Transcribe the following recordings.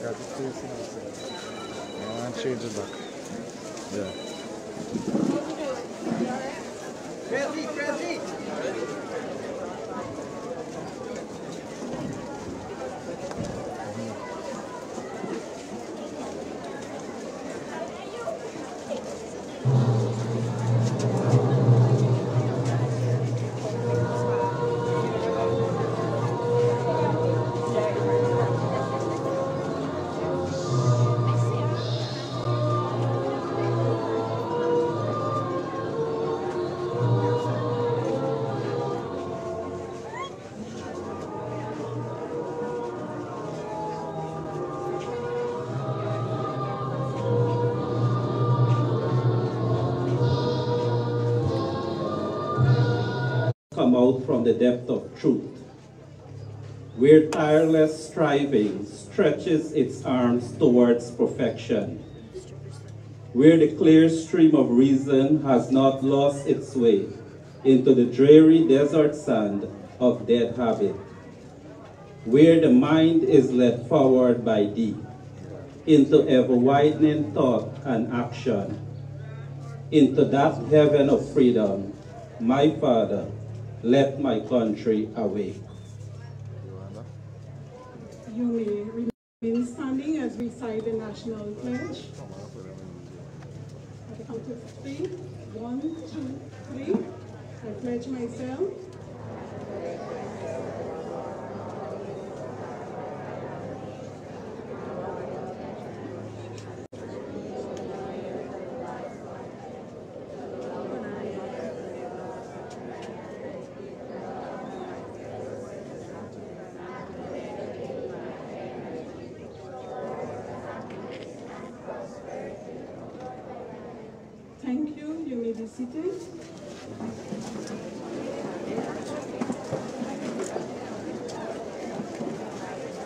And change it back. Yeah. Crazy. Come out from the depth of truth, where tireless striving stretches its arms towards perfection, where the clear stream of reason has not lost its way into the dreary desert sand of dead habit, where the mind is led forward by deep into ever-widening thought and action, into that heaven of freedom, my Father, let my country awake. You may remain standing as we recite the national pledge. At the count of 3, 1, 2, 3. I pledge myself. Thank you. You may be seated.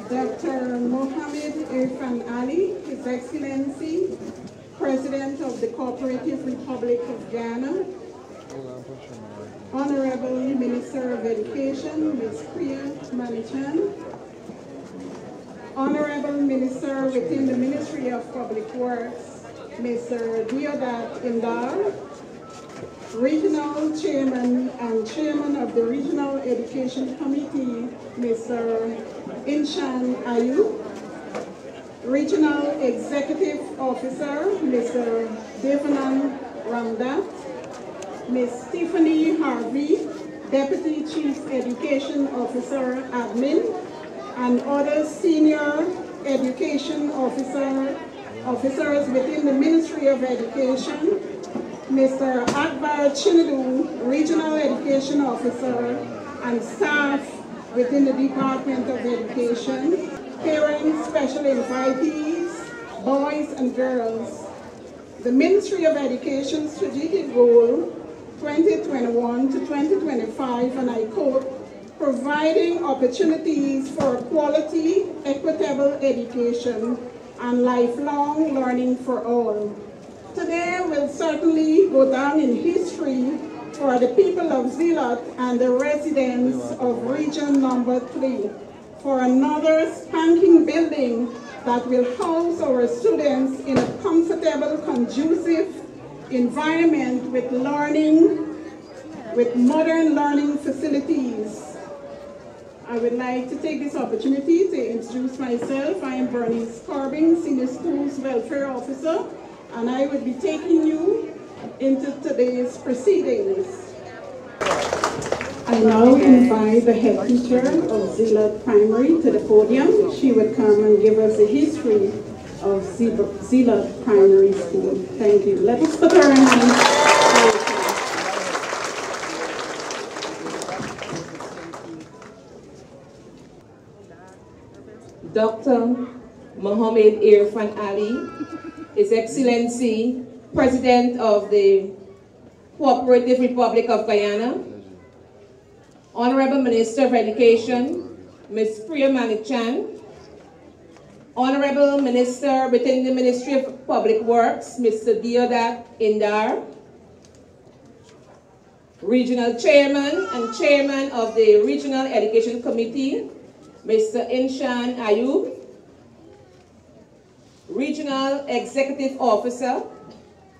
Dr. Mohammed Irfan Ali, His Excellency, President of the Cooperative Republic of Guyana, Honorable Minister of Education, Ms. Priya Manichan, Honorable Minister within the Ministry of Public Works, Mr. Zeelugt Indar, Regional Chairman and Chairman of the Regional Education Committee, Mr. Inshan Ayub, Regional Executive Officer, Mr. Devanan Ramdat, Ms. Stephanie Harvey, Deputy Chief Education Officer, Admin, and other senior education officers within the Ministry of Education, Mr. Akbar Chinadu, Regional Education Officer, and staff within the Department of Education, parents, special invitees, boys and girls. The Ministry of Education Strategic Goal 2021 to 2025, and I quote, providing opportunities for quality, equitable education and lifelong learning for all. Today will certainly go down in history for the people of Zeelugt and the residents of Region Number 3 for another spanking building that will house our students in a comfortable, conducive environment with modern learning facilities. I would like to take this opportunity to introduce myself. I am Bernice Corbin, Senior Schools Welfare Officer, and I will be taking you into today's proceedings. I now invite the head teacher of Zeelugt Primary to the podium. She will come and give us a history of Zeelugt Primary School. Thank you. Let us put our hands. Dr. Mohammed Irfan Ali, His Excellency, President of the Cooperative Republic of Guyana, Honorable Minister of Education, Ms. Priya Manichan, Honorable Minister within the Ministry of Public Works, Mr. Zeelugt Indar, Regional Chairman and Chairman of the Regional Education Committee, Mr. Inshan Ayub, Regional Executive Officer,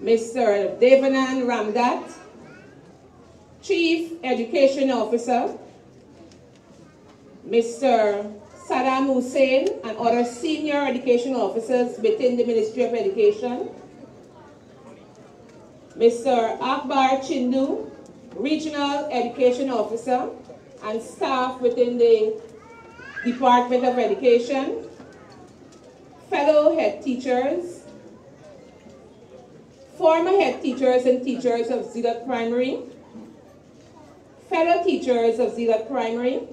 Mr. Devanand Ramdat, Chief Education Officer, Mr. Saddam Hussein, and other senior education officers within the Ministry of Education, Mr. Akbar Chindu, Regional Education Officer, and staff within the Department of Education, fellow head teachers, former head teachers and teachers of Zeelugt Primary, fellow teachers of Zeelugt Primary,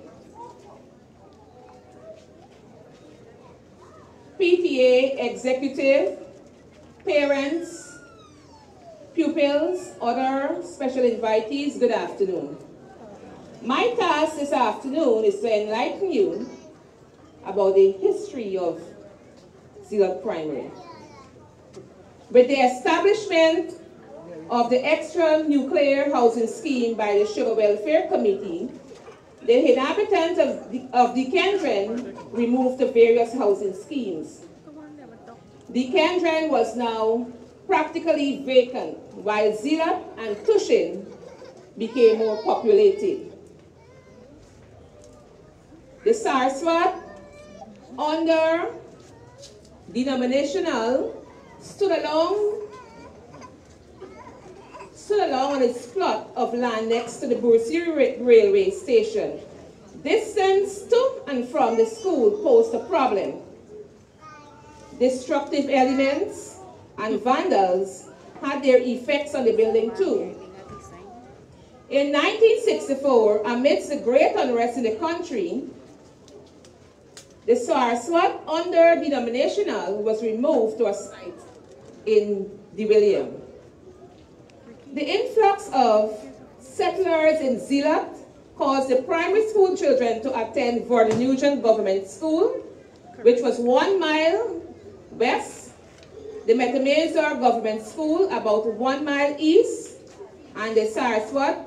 PTA executive, parents, pupils, other special invitees, good afternoon. My task this afternoon is to enlighten you about the history of Zeelugt Primary. With the establishment of the extra nuclear housing scheme by the Sugar Welfare Committee, the inhabitants of Dekendren removed the various housing schemes. Dekendren was now practically vacant, while Zeelugt and Tushin became more populated. The Saraswat, under denominational, stood along on its plot of land next to the Bursiri railway station. Distance to and from the school posed a problem. Destructive elements and vandals had their effects on the building too. In 1964, amidst the great unrest in the country, the Saraswat under denominational was removed to a site in De William. The influx of settlers in Zeelugt caused the primary school children to attend Verdenugen Government School, which was 1 mile west, the Metamazor Government School about 1 mile east, and the Saraswat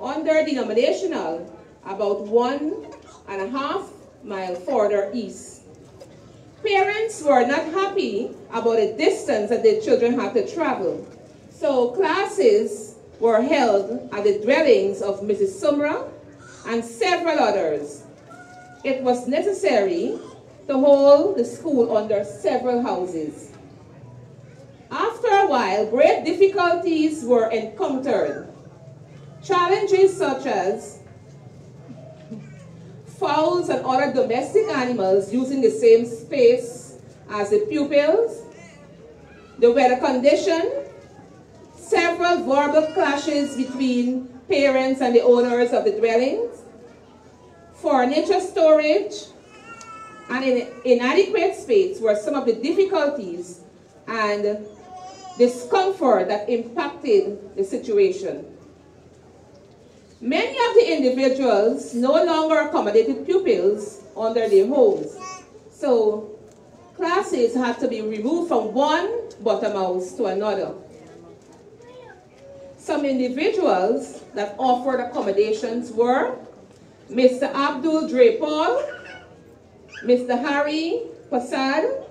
under denominational about 1.5 miles further east. Parents were not happy about the distance that their children had to travel, so classes were held at the dwellings of Mrs. Sumra and several others. It was necessary to hold the school under several houses. After a while, great difficulties were encountered. Challenges such as fowls and other domestic animals using the same space as the pupils, the weather condition, several verbal clashes between parents and the owners of the dwellings, furniture storage, and inadequate space were some of the difficulties and discomfort that impacted the situation. Many of the individuals no longer accommodated pupils under their homes, so classes had to be removed from one bottom house to another. Some individuals that offered accommodations were Mr. Abdul Drapal, Mr. Harry Pasad,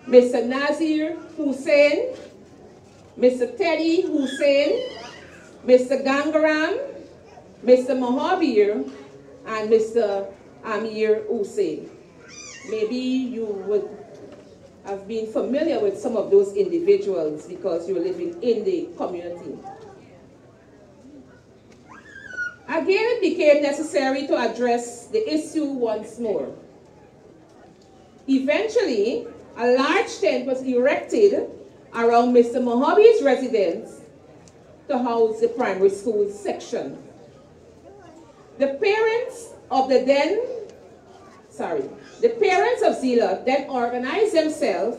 Mr. Nazir Hussain, Mr. Teddy Hussain, Mr. Gangaram, Mr. Mohabir, and Mr. Amir Hussain. Maybe you would have been familiar with some of those individuals because you were living in the community. Again, it became necessary to address the issue once more. Eventually, a large tent was erected around Mr. Mohabir's residence to house the primary school section. The parents of Zeelugt then organized themselves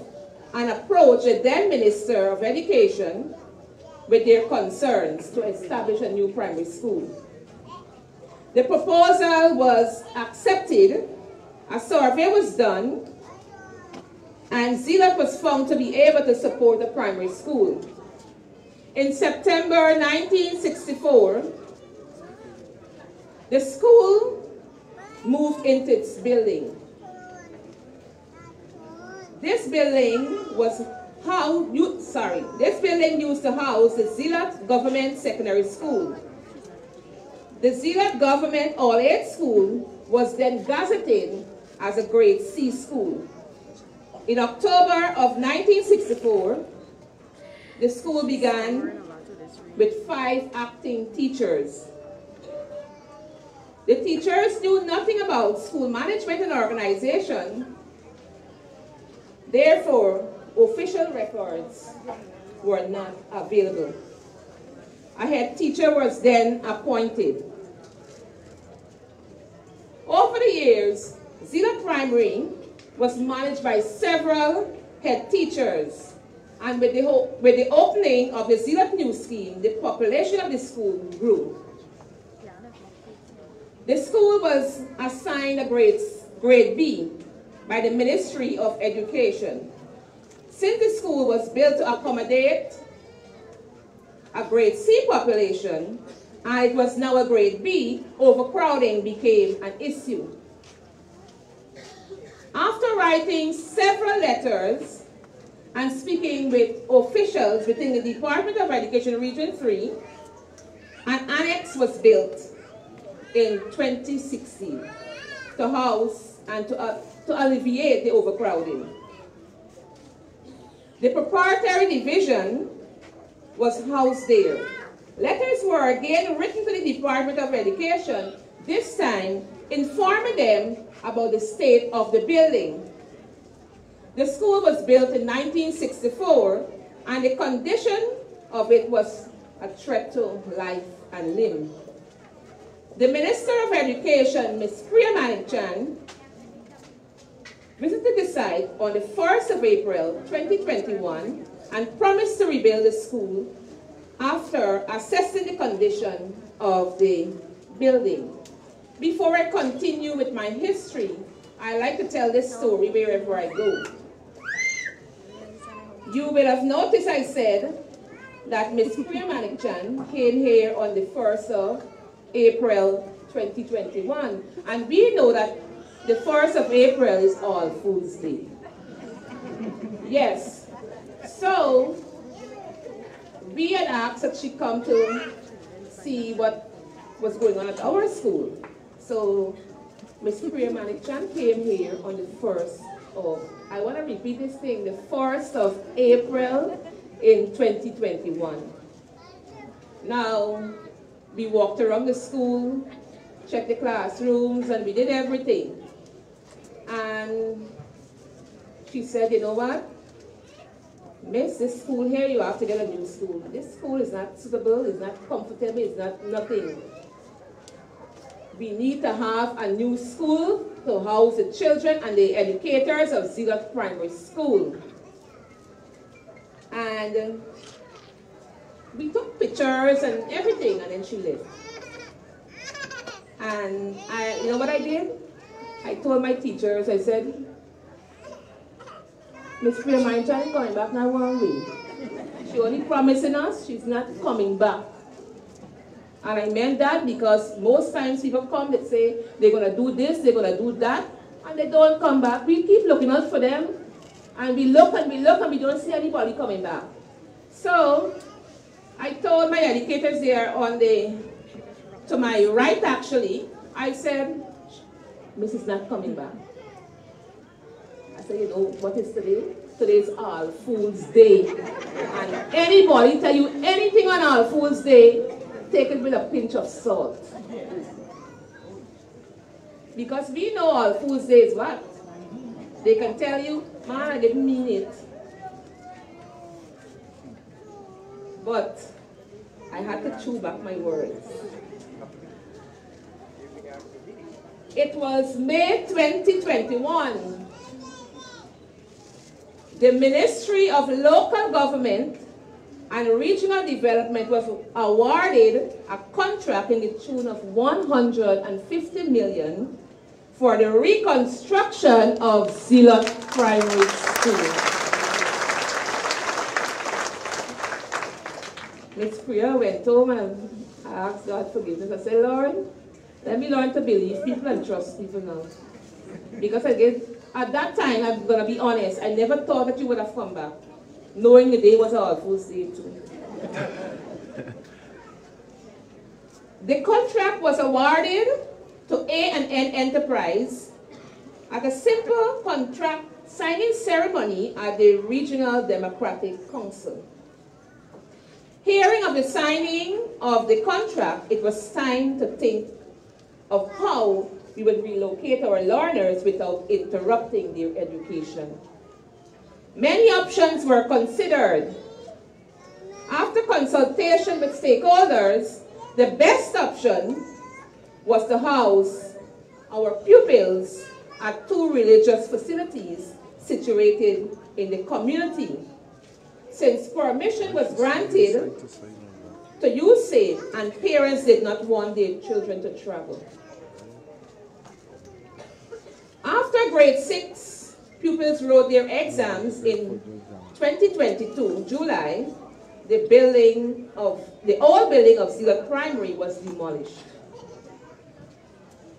and approached the then Minister of Education with their concerns to establish a new primary school. The proposal was accepted, a survey was done, and Zeelugt was found to be able to support the primary school. In September 1964, the school moved into its building. This building was this building used to house the Zeelugt Government Secondary School. The Zeelugt Government All-Age School was then gazetted as a grade C school. In October of 1964, the school began with 5 acting teachers. The teachers knew nothing about school management and organization. Therefore, official records were not available. A head teacher was then appointed. Over the years, Zeelugt Primary was managed by several head teachers, and with the opening of the Zeelugt New Scheme, the population of the school grew. The school was assigned a grade B by the Ministry of Education. Since the school was built to accommodate a grade C population, and it was now a grade B, overcrowding became an issue. After writing several letters and speaking with officials within the Department of Education Region 3, an annex was built in 2016 to house and to alleviate the overcrowding. The preparatory division was housed there. Letters were again written to the Department of Education, this time informing them about the state of the building. The school was built in 1964, and the condition of it was a threat to life and limb. The Minister of Education, Ms. Priya Manikchan, visited the site on the 1st of April 2021 and promised to rebuild the school after assessing the condition of the building. Before I continue with my history, I like to tell this story wherever I go. You will have noticed I said that Ms. Priya Manikchan came here on the 1st of April 2021, and we know that the 1st of April is All Fools Day. Yes, so we had asked that she come to see what was going on at our school. So Ms. Priya Manikchan came here on the 1st of, I want to repeat this thing, the 1st of April in 2021. Now, we walked around the school, checked the classrooms, and we did everything. And she said, you know what? Miss, this school here, you have to get a new school. This school is not suitable, it's not comfortable, it's not nothing. We need to have a new school to house the children and the educators of Zeelugt Primary School. And we took pictures and everything, and then she left. And you know what I did? I told my teachers, I said, Miss Priya Manikchan is coming back now one way. She only promising us, she's not coming back. And I meant that because most times people come, they say they're going to do this, they're going to do that, and they don't come back. We keep looking out for them, and we look and we look and we don't see anybody coming back. So I told my educators there to my right actually, I said, Miss is not coming back. I said, you know, what is today? Today is All Fools Day. And anybody tell you anything on All Fools Day, take it with a pinch of salt. Because we know All Fools Day is what? They can tell you, man, I didn't mean it. But I had to chew back my words. It was May 2021. The Ministry of Local Government and Regional Development was awarded a contract in the tune of $150 million for the reconstruction of Zeelugt Primary School. Ms. Priya went home and I asked God forgiveness. I said, Lord, let me learn to believe people and trust people now. Because I get At that time, I'm going to be honest, I never thought that you would have come back, knowing the day was All Fools Day too. The contract was awarded to A&N Enterprise at a simple contract signing ceremony at the Regional Democratic Council. Hearing of the signing of the contract, it was time to think of how we would relocate our learners without interrupting their education. Many options were considered. After consultation with stakeholders, the best option was to house our pupils at 2 religious facilities situated in the community. Since permission was granted to use SAFE and parents did not want their children to travel. After grade 6, pupils wrote their exams in 2022, July, the old building of Zeelugt Primary was demolished.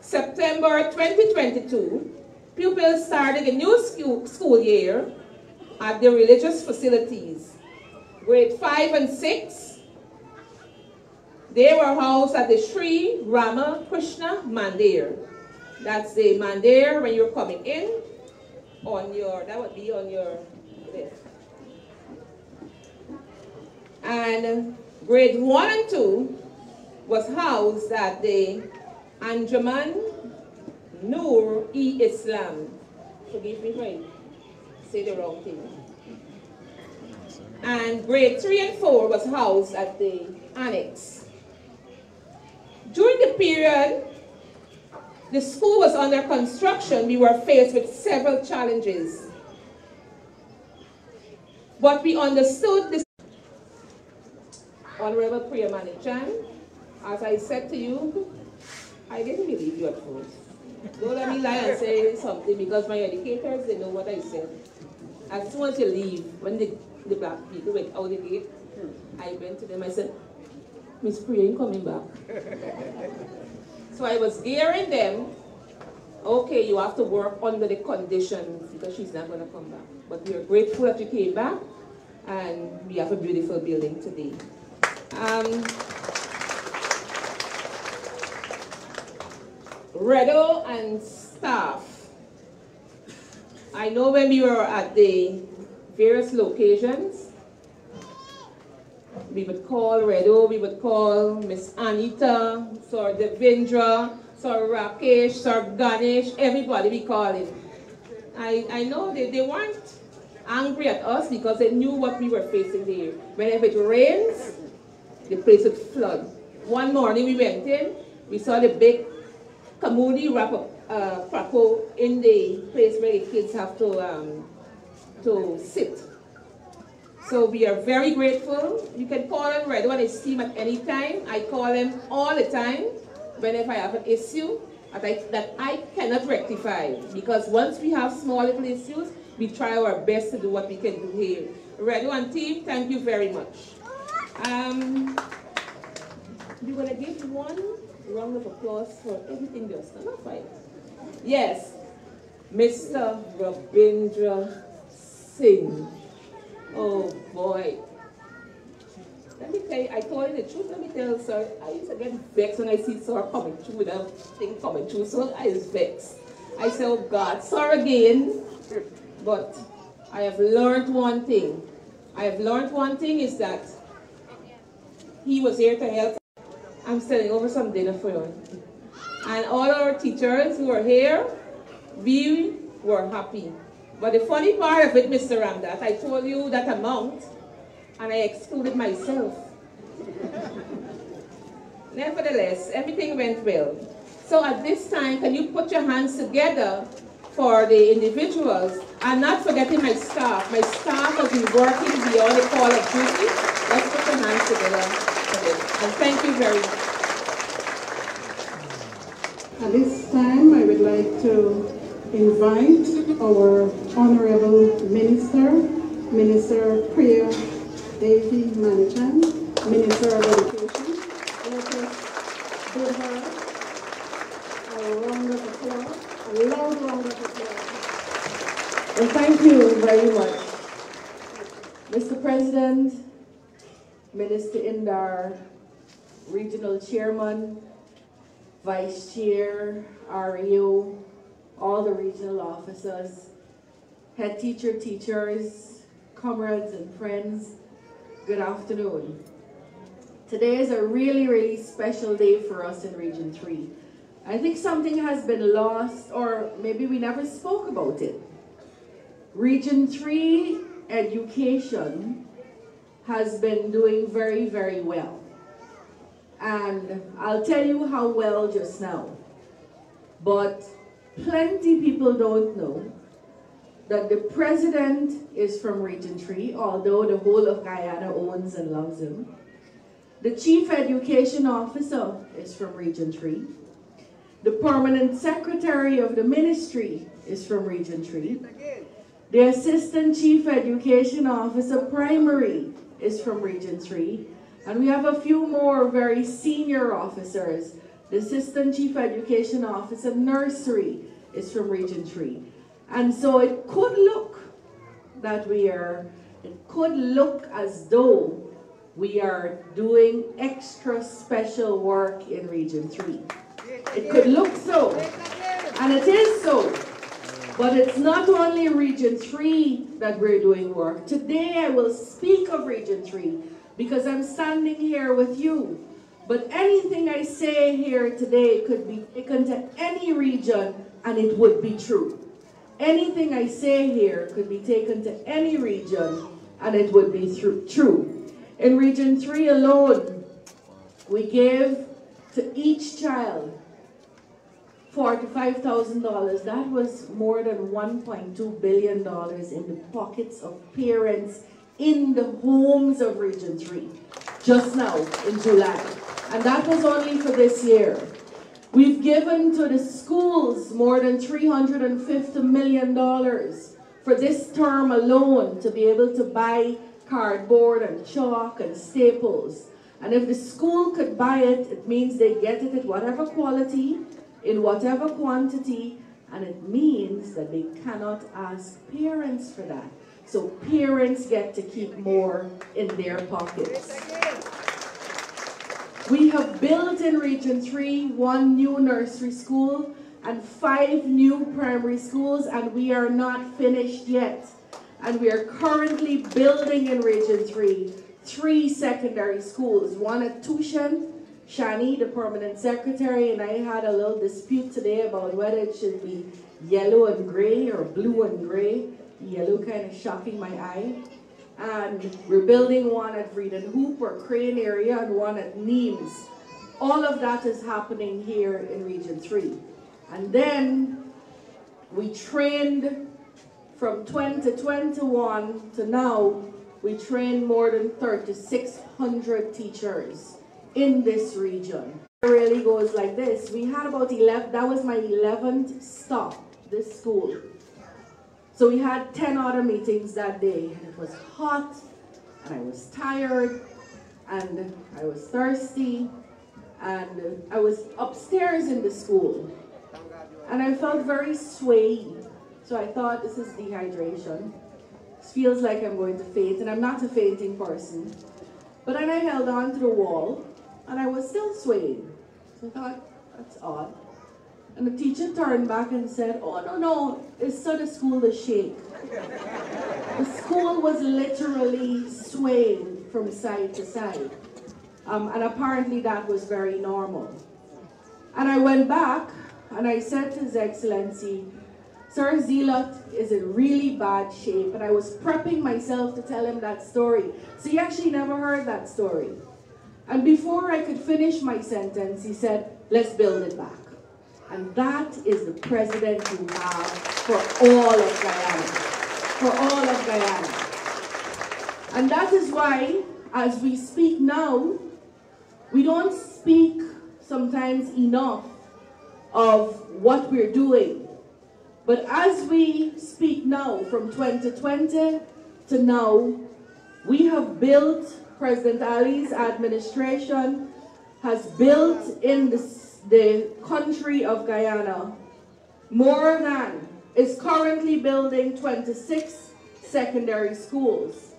September 2022, pupils started a new school year at the religious facilities. Grade 5 and 6, they were housed at the Sri Rama Krishna Mandir. That's the Mandir when you're coming in on your, that would be on your left. And grade 1 and 2 was housed at the Anjuman Noor-e-Islam. Forgive me if I say the wrong thing. And grade 3 and 4 was housed at the annex. During the period the school was under construction, we were faced with several challenges. But we understood this. Honorable Priya Manichan, as I said to you, I didn't believe you at first. Don't let me lie and say something, because my educators, they know what I said. As soon as you leave, when the black people went out the gate, I went to them, I said, Miss Priya, you coming back? So I was gearing them, okay, you have to work under the conditions because she's not going to come back. But we are grateful that you came back, and we have a beautiful building today. Redo and staff. I know when we were at the various locations, we would call Redo, we would call Miss Anita, Sir Devendra, Sir Rakesh, Sir Ganesh, everybody we call him. I know they weren't angry at us because they knew what we were facing there. Whenever it rains, the place would flood. One morning we went in, we saw the big Kamudi Prapo in the place where the kids have to sit. So we are very grateful. You can call on Redo and his team at any time. I call them all the time whenever I have an issue that I cannot rectify. Because once we have small little issues, we try our best to do what we can do here. Redo and team, thank you very much. We're going to give one round of applause for everything just done. Right? Yes, Mr. Rabindra Singh. Oh boy. Let me tell you, I told you the truth. Let me tell you, sir, I used to get vexed when I see sir coming through with a thing coming through, so I was vexed. I said, oh God, sir again. But I have learned one thing. I have learned one thing is that he was here to help. I'm sending over some dinner for you. And all our teachers who are here, we were happy. But the funny part of it, Mr. Ramdat, I told you that amount, and I excluded myself. Nevertheless, everything went well. So at this time, can you put your hands together for the individuals? I'm not forgetting my staff. My staff has been working beyond the call of duty. Let's put your hands together for this. And thank you very much. At this time, I would like to invite our Honorable Minister, Minister Priya Devi Manichan, Minister of Education. Let us give her a round of applause, a loud round of applause. Well, thank you very much. Mr. President, Minister Indar, Regional Chairman, Vice Chair, REO, all the regional officers, head teacher, teachers, comrades and friends, good afternoon. Today is a really, really special day for us in Region 3. I think something has been lost, or maybe we never spoke about it. Region 3 education has been doing very, very well. And I'll tell you how well just now. But plenty people don't know that the president is from Region 3, although the whole of Guyana owns and loves him. The chief education officer is from Region 3. The permanent secretary of the ministry is from Region 3. The assistant chief education officer primary is from Region 3. And we have a few more very senior officers. The assistant chief education officer nursery is from Region 3. And so it could look as though we are doing extra special work in Region 3. It could look so, and it is so. But it's not only Region 3 that we're doing work. Today I will speak of Region 3 because I'm standing here with you. But anything I say here today could be taken to any region and it would be true. Anything I say here could be taken to any region and it would be true. In Region 3 alone, we gave to each child $45,000. That was more than $1.2 billion in the pockets of parents in the homes of Region 3, just now in July. And that was only for this year. We've given to the schools more than $350 million for this term alone to be able to buy cardboard and chalk and staples. And if the school could buy it, it means they get it at whatever quality, in whatever quantity, and it means that they cannot ask parents for that. So parents get to keep more in their pockets. We have built in Region 3 1 new nursery school and 5 new primary schools, and we are not finished yet. And we are currently building in Region 3 3 secondary schools, one at Tushan. Shani, the permanent secretary, and I had a little dispute today about whether it should be yellow and gray or blue and gray. Yellow kind of shocking my eye. And we're building one at Vreeden Hoop or Crane area and one at Neems. All of that is happening here in Region 3. And then we trained from 2021 to now, we trained more than 3,600 teachers in this region. It really goes like this. We had about 11, that was my 11th stop, this school. So we had 10 other meetings that day, and it was hot, and I was tired, and I was thirsty, and I was upstairs in the school, and I felt very swayed. So I thought, this is dehydration. This feels like I'm going to faint, and I'm not a fainting person. But then I held on to the wall, and I was still swaying. So I thought, that's odd. And the teacher turned back and said, oh, no, it's so the school to shake. The school was literally swaying from side to side. And apparently that was very normal. And I went back, and I said to His Excellency, Sir, Zeelugt is in really bad shape. And I was prepping myself to tell him that story. So he actually never heard that story. And before I could finish my sentence, he said, let's build it back. And that is the president you have for all of Guyana. For all of Guyana. And that is why, as we speak now, we don't speak sometimes enough of what we're doing. But as we speak now, from 2020 to now, we have built, President Ali's administration has built in the country of Guyana more than is currently building 26 secondary schools,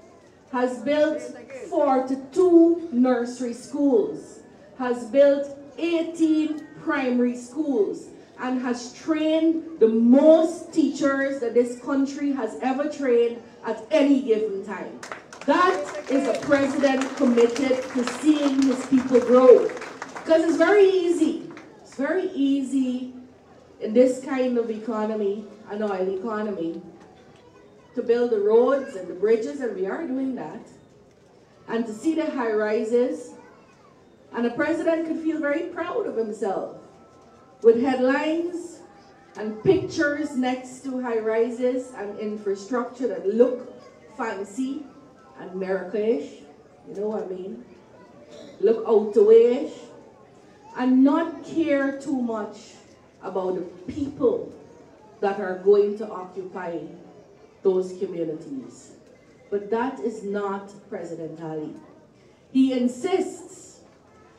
has built 42 nursery schools, has built 18 primary schools, and has trained the most teachers that this country has ever trained at any given time. That is a president committed to seeing his people grow. Because it's very easy. It's very easy in this kind of economy, an oil economy, to build the roads and the bridges, and we are doing that, and to see the high rises, and a president could feel very proud of himself with headlines and pictures next to high rises and infrastructure that look fancy and America-ish, you know what I mean? Look out the way-ish, and not care too much about the people that are going to occupy those communities. But that is not President Ali. He insists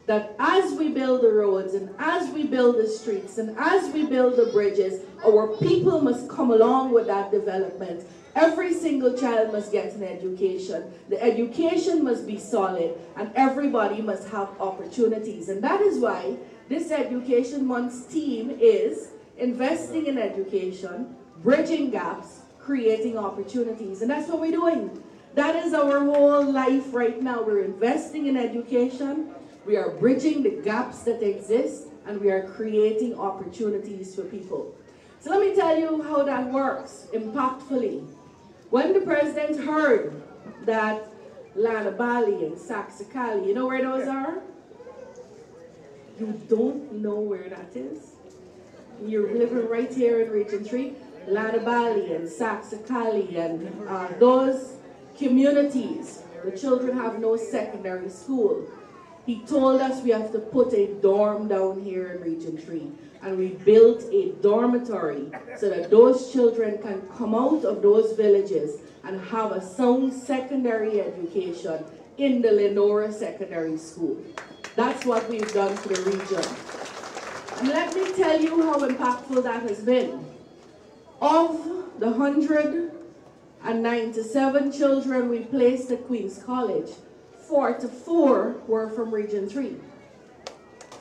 that as we build the roads and as we build the streets and as we build the bridges, our people must come along with that development. Every single child must get an education. The education must be solid, and everybody must have opportunities. And that is why this Education Month's team is investing in education, bridging gaps, creating opportunities. And that's what we're doing. That is our whole life right now. We're investing in education, we are bridging the gaps that exist, and we are creating opportunities for people. So let me tell you how that works impactfully. When the president heard that Lanabali and Saxacali, you know where those are? You don't know where that is? You're living right here in Region 3. Lanabali and Saxacali and those communities, the children have no secondary school. He told us we have to put a dorm down here in Region 3. And we built a dormitory so that those children can come out of those villages and have a sound secondary education in the Lenora Secondary School. That's what we've done for the region. And let me tell you how impactful that has been. Of the 197 children we placed at Queen's College, 44 were from Region 3.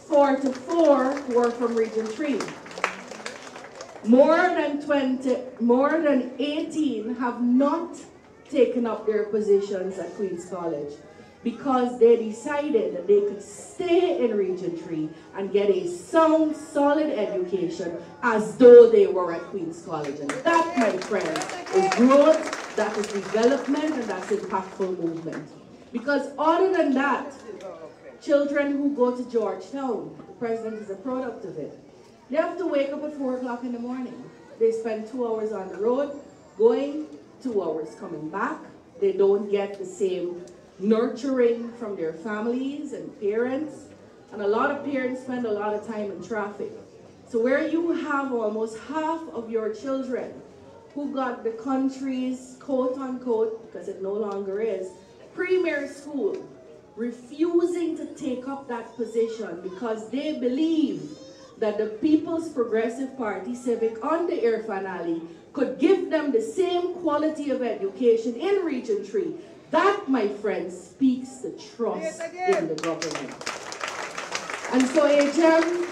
44 were from Region 3. More than 18 have not taken up their positions at Queen's College because they decided that they could stay in Region 3 and get a sound, solid education as though they were at Queen's College. And that, my friends, is growth, that is development, and that's impactful movement. Because other than that, children who go to Georgetown, the president is a product of it. They have to wake up at 4 o'clock in the morning. They spend 2 hours on the road, going, 2 hours coming back. They don't get the same nurturing from their families and parents. And a lot of parents spend a lot of time in traffic. So where you have almost half of your children who got the country's quote-unquote, because it no longer is, premier school, refusing to take up that position because they believe that the People's Progressive Party, Civic under Irfan Ali, could give them the same quality of education in Region 3. That, my friends, speaks the trust in the government. And so, HM,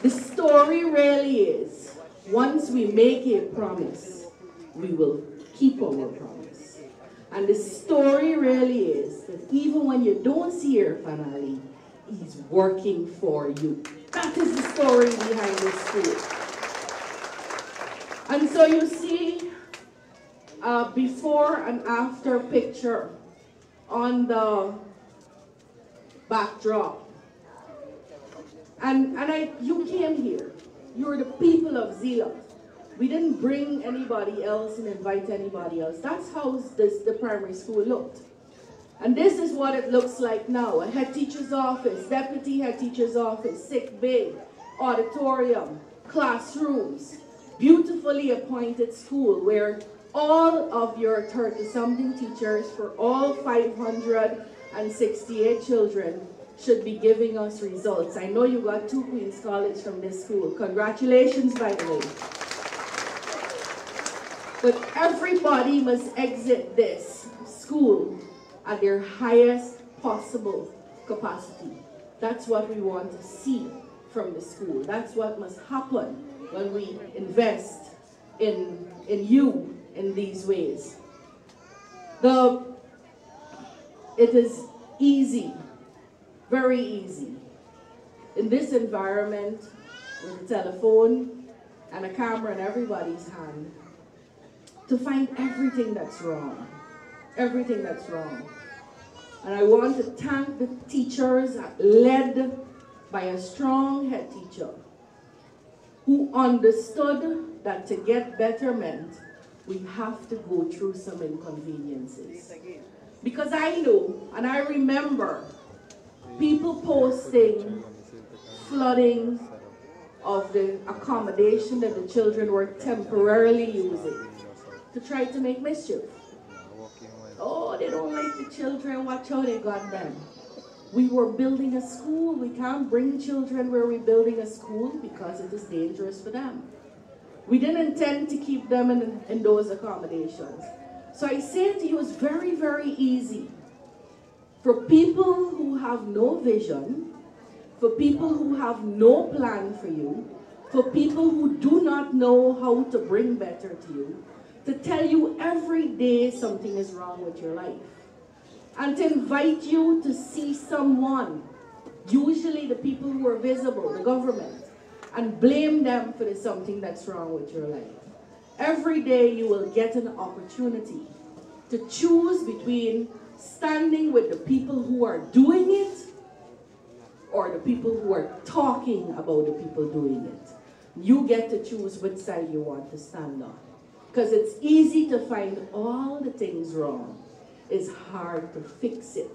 the story really is, once we make a promise, we will keep our promise. And the story really is that even when you don't see Irfan Ali, he's working for you. That is the story behind this school. And so you see a before and after picture on the backdrop. And you came here. You're the people of Zeelugt. We didn't bring anybody else and invite anybody else. That's how the primary school looked. And this is what it looks like now. A head teacher's office, deputy head teacher's office, sick bay, auditorium, classrooms, beautifully appointed school where all of your 30-something teachers for all 568 children should be giving us results. I know you got 2 Queen's College from this school. Congratulations, by the way. But everybody must exit this school at their highest possible capacity. That's what we want to see from the school. That's what must happen when we invest in you in these ways. It is easy, very easy, in this environment with a telephone and a camera in everybody's hand, to find everything that's wrong. Everything that's wrong. And I want to thank the teachers led by a strong head teacher who understood that to get betterment, we have to go through some inconveniences. Because I know, and I remember, people posting flooding of the accommodation that the children were temporarily using to try to make mischief. Oh, they don't like the children, watch how they got them. We were building a school. We can't bring children where we're building a school because it is dangerous for them. We didn't intend to keep them in those accommodations. So I say to you, it's very, very easy for people who have no vision, for people who have no plan for you, for people who do not know how to bring better to you, to tell you every day something is wrong with your life. And to invite you to see someone, usually the people who are visible, the government, and blame them for something that's wrong with your life. Every day you will get an opportunity to choose between standing with the people who are doing it or the people who are talking about the people doing it. You get to choose which side you want to stand on. Because it's easy to find all the things wrong. It's hard to fix it.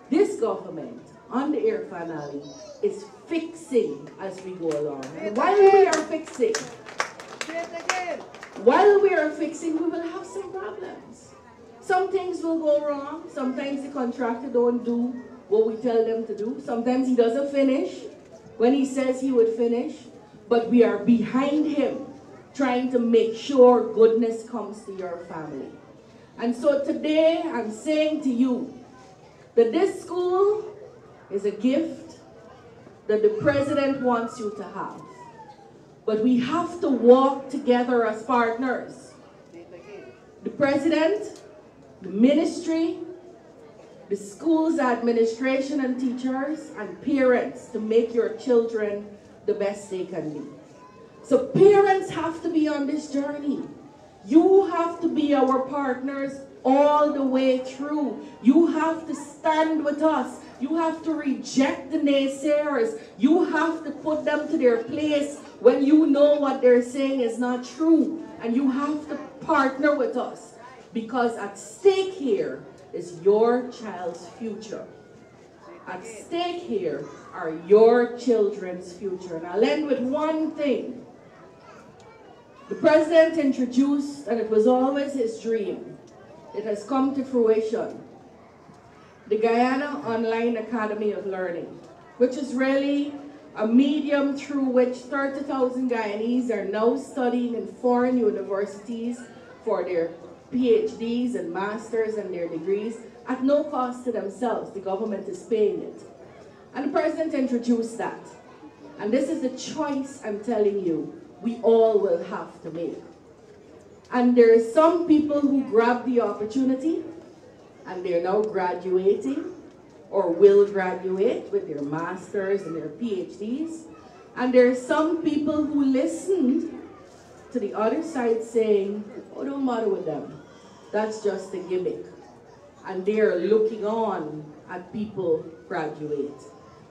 This government on the Irfan Ali is fixing as we go along. And while we are fixing, we will have some problems. Some things will go wrong. Sometimes the contractor don't do what we tell them to do. Sometimes he doesn't finish when he says he would finish. But we are behind him, trying to make sure goodness comes to your family. And so today I'm saying to you that this school is a gift that the president wants you to have. But we have to walk together as partners. The president, the ministry, the school's administration and teachers, and parents to make your children the best they can be. So parents have to be on this journey. You have to be our partners all the way through. You have to stand with us. You have to reject the naysayers. You have to put them to their place when you know what they're saying is not true. And you have to partner with us. Because at stake here is your child's future. At stake here are your children's future. And I'll end with one thing. The president introduced, and it was always his dream, it has come to fruition, the Guyana Online Academy of Learning, which is really a medium through which 30,000 Guyanese are now studying in foreign universities for their PhDs and masters and their degrees at no cost to themselves. The government is paying it. And the president introduced that. And this is the choice, I'm telling you, we all will have to make. And there are some people who grab the opportunity and they're now graduating or will graduate with their masters and their PhDs. And there are some people who listened to the other side saying, oh, don't bother with them. That's just a gimmick. And they're looking on at people graduate.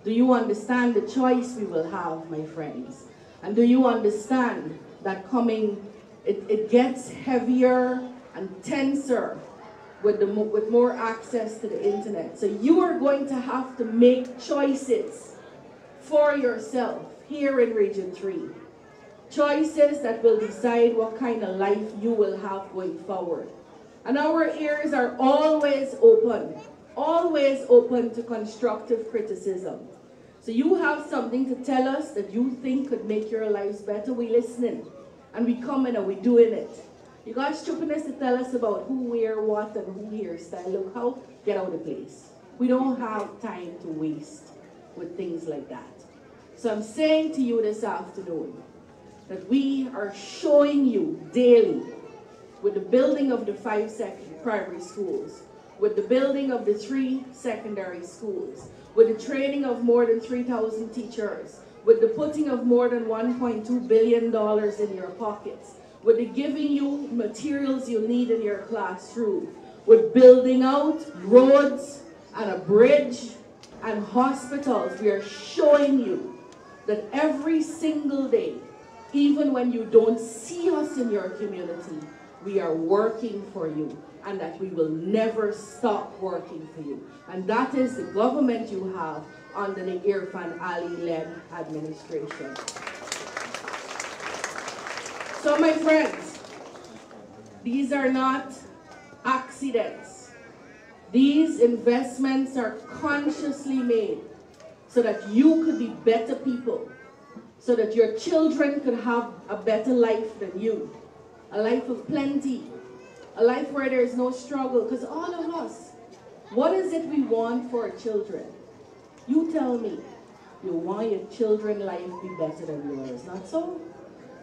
Do you understand the choice we will have, my friends? And do you understand that it gets heavier and tenser with more access to the internet. So you are going to have to make choices for yourself here in Region 3. Choices that will decide what kind of life you will have going forward. And our ears are always open to constructive criticism. So you have something to tell us that you think could make your lives better, we listening. And we come in and we doing it. You got stupidness to tell us about who wear what and who hairstyle. Look how, get out of the place. We don't have time to waste with things like that. So I'm saying to you this afternoon that we are showing you daily with the building of the 5 primary schools, with the building of the 3 secondary schools, with the training of more than 3,000 teachers, with the putting of more than $1.2 billion in your pockets, with the giving you materials you need in your classroom, with building out roads and a bridge and hospitals. We are showing you that every single day, even when you don't see us in your community, we are working for you, and that we will never stop working for you. And that is the government you have under the Irfan Ali-led administration. So my friends, these are not accidents. These investments are consciously made so that you could be better people, so that your children could have a better life than you, a life of plenty, a life where there is no struggle. Because all of us, what is it we want for our children? You tell me. You want your children's life to be better than yours, not so?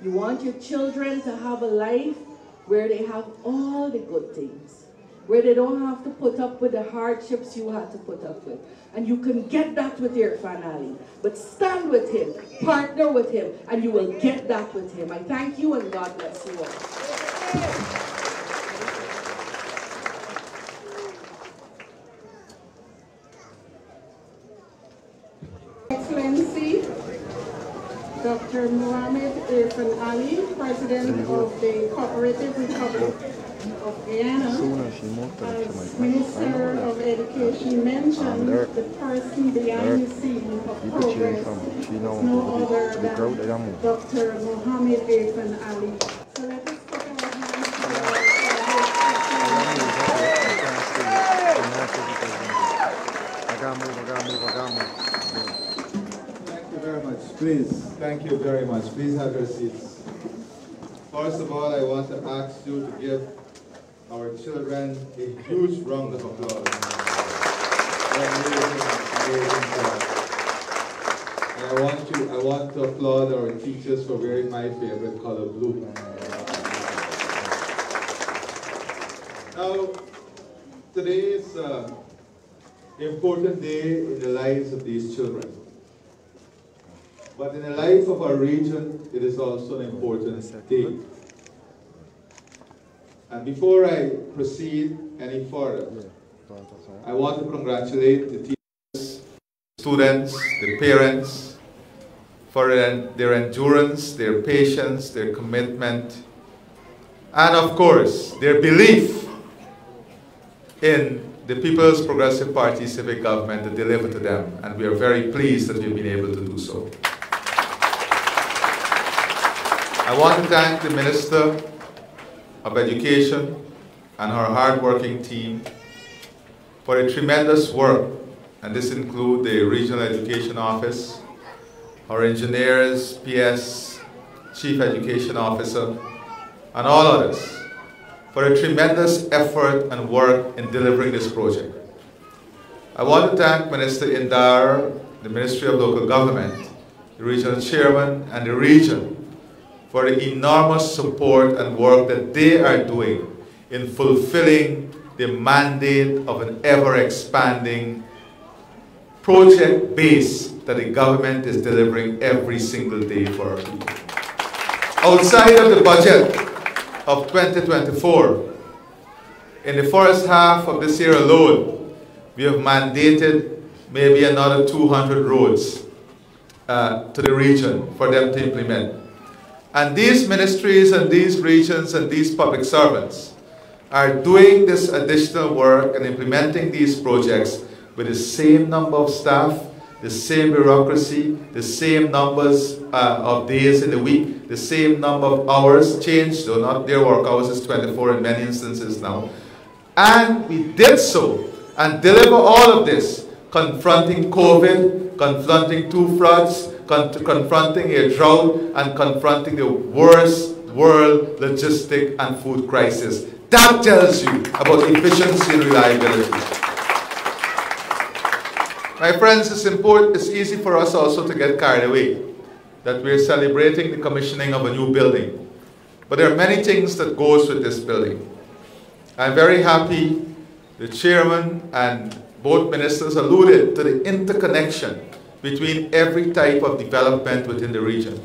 You want your children to have a life where they have all the good things, where they don't have to put up with the hardships you had to put up with. And you can get that with Irfan Ali. But stand with him, partner with him, and you will get that with him. I thank you, and God bless you all. Excellency, Dr. Mohammed Irfan Ali, President of the Cooperative Republic of Guyana, as Minister of Education, mentioned the person behind the scene of progress is no other than Dr. Mohammed Irfan Ali. So let us put our hands Thank you very much. Please, thank you very much. Please have your seats. First of all, I want to ask you to give our children a huge round of applause. Amazing job. And I want to applaud our teachers for wearing my favorite color, blue. Now, today is an important day in the lives of these children. But in the life of our region, it is also an important day. And before I proceed any further, I want to congratulate the teachers, students, the parents, for their endurance, their patience, their commitment, and of course, their belief in the People's Progressive Party civic government to deliver to them. And we are very pleased that we've been able to do so. I want to thank the Minister of Education and her hard-working team for a tremendous work, and this includes the Regional Education Office, our engineers, PS, Chief Education Officer, and all others for a tremendous effort and work in delivering this project. I want to thank Minister Indar, the Ministry of Local Government, the Regional Chairman, and the region for the enormous support and work that they are doing in fulfilling the mandate of an ever-expanding project base that the government is delivering every single day for our people. Outside of the budget of 2024, in the first half of this year alone, we have mandated maybe another 200 roads to the region for them to implement. And these ministries and these regions and these public servants are doing this additional work and implementing these projects with the same number of staff, the same bureaucracy, the same numbers of days in the week, the same number of hours changed, though not their work hours is 24 in many instances now. And we did so and deliver all of this, confronting COVID, confronting two floods, confronting a drought, and confronting the worst world logistic and food crisis. That tells you about efficiency and reliability. My friends, it's easy for us also to get carried away that we're celebrating the commissioning of a new building. But there are many things that goes with this building. I'm very happy the chairman and both ministers alluded to the interconnection between every type of development within the region.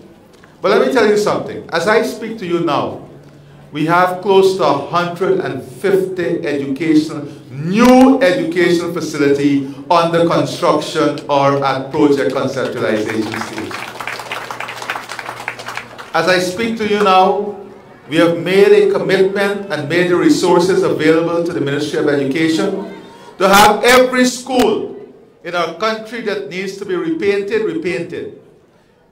But let me tell you something. As I speak to you now, we have close to 150 new educational facility under construction or at project conceptualization stage. As I speak to you now, we have made a commitment and made the resources available to the Ministry of Education to have every school in our country that needs to be repainted, repainted.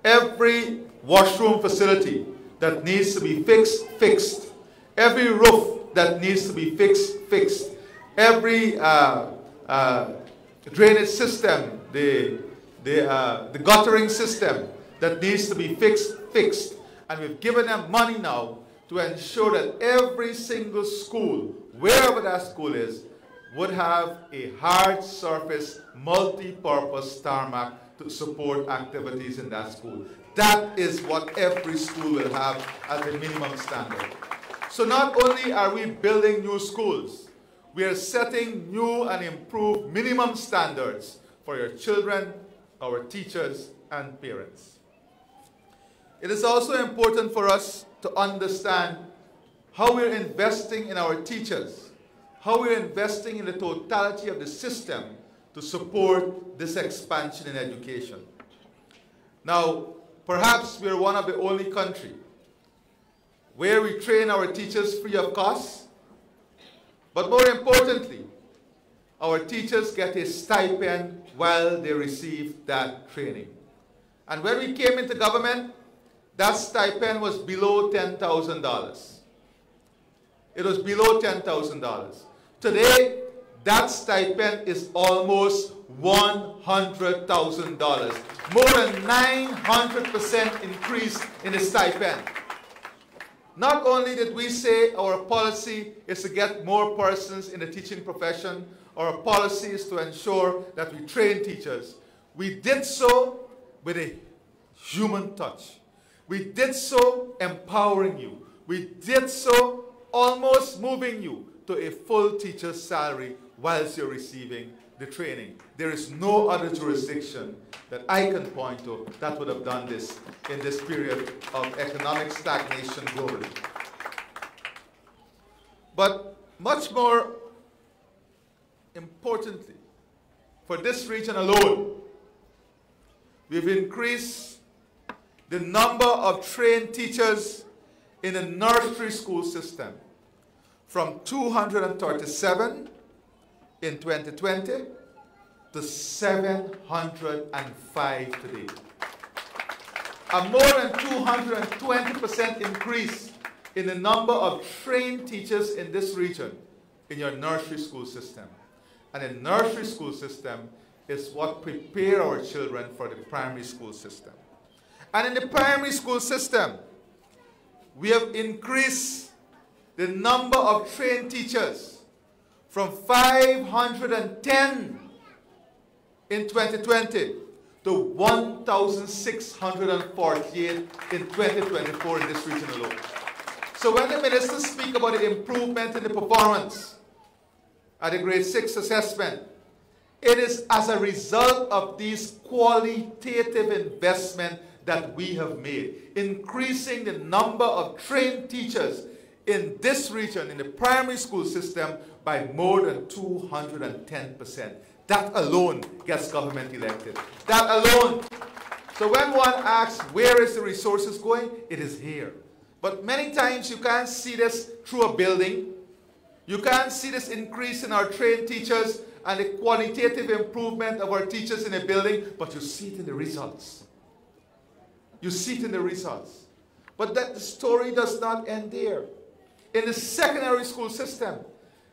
Every washroom facility that needs to be fixed, fixed. Every roof that needs to be fixed, fixed. Every drainage system, the guttering system that needs to be fixed, fixed. And we've given them money now to ensure that every single school, wherever that school is, would have a hard surface, multi-purpose tarmac to support activities in that school. That is what every school will have as a minimum standard. So not only are we building new schools, we are setting new and improved minimum standards for your children, our teachers, and parents. It is also important for us to understand how we're investing in our teachers, how we're investing in the totality of the system to support this expansion in education. Now, perhaps we're one of the only countries where we train our teachers free of cost, but more importantly, our teachers get a stipend while they receive that training. And when we came into government, that stipend was below $10,000. It was below $10,000. Today, that stipend is almost $100,000. More than 900% increase in the stipend. Not only did we say our policy is to get more persons in the teaching profession, our policy is to ensure that we train teachers. We did so with a human touch. We did so empowering you. We did so almost moving you to a full teacher's salary whilst you're receiving the training. There is no other jurisdiction that I can point to that would have done this in this period of economic stagnation globally. But much more importantly, for this region alone, we've increased the number of trained teachers in the nursery school system from 237 in 2020 to 705 today. A more than 220% increase in the number of trained teachers in this region in your nursery school system. And the nursery school system is what prepare our children for the primary school system. And in the primary school system, we have increased the number of trained teachers from 510 in 2020 to 1,648 in 2024 in this region alone. So when the ministers speak about the improvement in the performance at the grade 6 assessment, it is as a result of these qualitative investments that we have made, increasing the number of trained teachers in this region, in the primary school system, by more than 210%. That alone gets government elected. That alone. So when one asks, where is the resources going? It is here. But many times you can't see this through a building. You can't see this increase in our trained teachers and the qualitative improvement of our teachers in a building, but you see it in the results. You see it in the results. But that the story does not end there. In the secondary school system,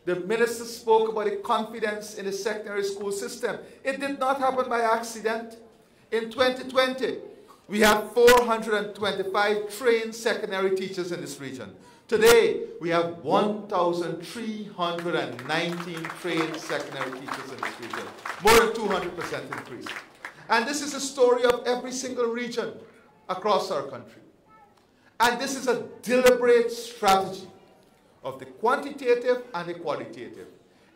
the minister spoke about the confidence in the secondary school system. It did not happen by accident. In 2020, We have 425 trained secondary teachers in this region. Today, we have 1,319 trained secondary teachers in this region. More than 200% increase. And this is a story of every single region across our country. And this is a deliberate strategy of the quantitative and the qualitative,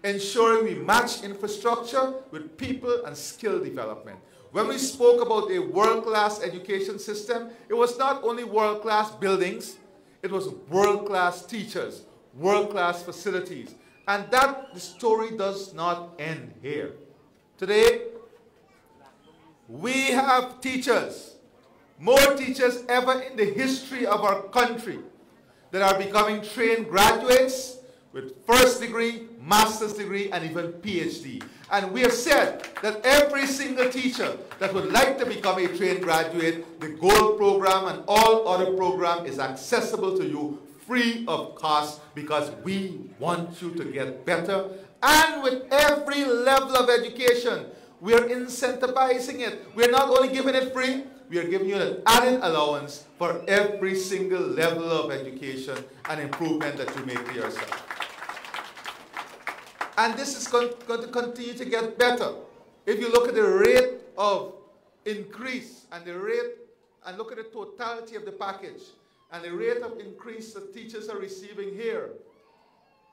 ensuring we match infrastructure with people and skill development. When we spoke about a world-class education system, it was not only world-class buildings, it was world-class teachers, world-class facilities. And that the story does not end here. Today, we have teachers, more teachers ever in the history of our country, that are becoming trained graduates with first degree, master's degree, and even PhD. And we have said that every single teacher that would like to become a trained graduate, the Gold program and all other program is accessible to you free of cost, because we want you to get better. And with every level of education, we are incentivizing it. We are not only giving it free, we are giving you an added allowance for every single level of education and improvement that you make to yourself. And this is going to continue to get better. If you look at the rate of increase and the rate, and look at the totality of the package, and the rate of increase that teachers are receiving here,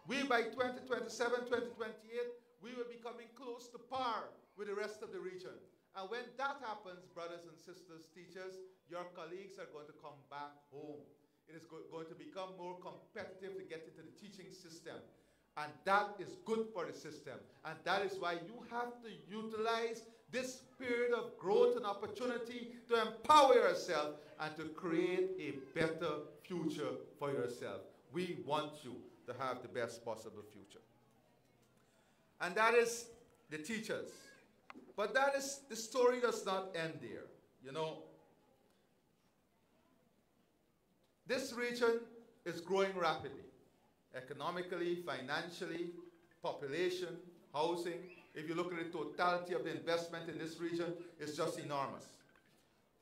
we by 2027, 2028, we will be coming close to par with the rest of the region. And when that happens, brothers and sisters, teachers, your colleagues are going to come back home. It is going to become more competitive to get into the teaching system. And that is good for the system. And that is why you have to utilize this period of growth and opportunity to empower yourself and to create a better future for yourself. We want you to have the best possible future. And that is the teachers. But that is, the story does not end there. You know, this region is growing rapidly. Economically, financially, population, housing. If you look at the totality of the investment in this region, it's just enormous.